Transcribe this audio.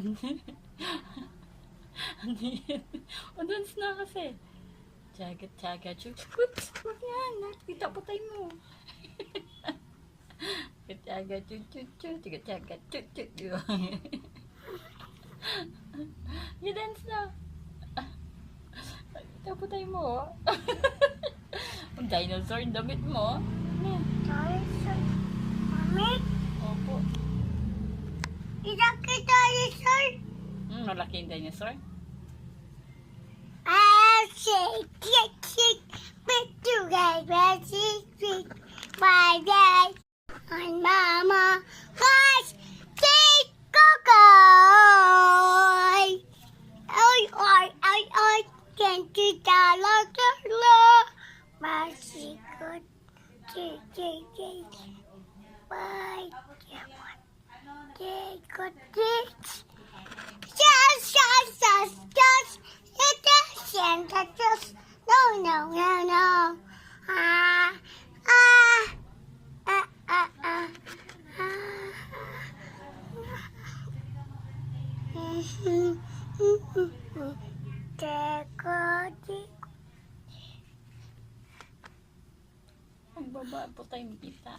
yan? Ano yan? O, dance na kasi. Tsaga, tsaga, chuk. Whoops! Huwag yan. Nakita po tayo mo. Tsaga, chuk, chuk, chuk. Tsaga, tsaga, chuk, chuk. You dance na. Nakita po tayo mo. Ang dinosaur yung damit mo. Ano? Dinosaur? Mami? Opo. Ilaki dinosaur? Malaki yung dinosaur. Shake, shake, shake, with you guys, shake, my dad, and mama, guys, take coco. I, can't you tell us my secret, bye, take good things. Just, Santa just no. Magbaba po tayo makita.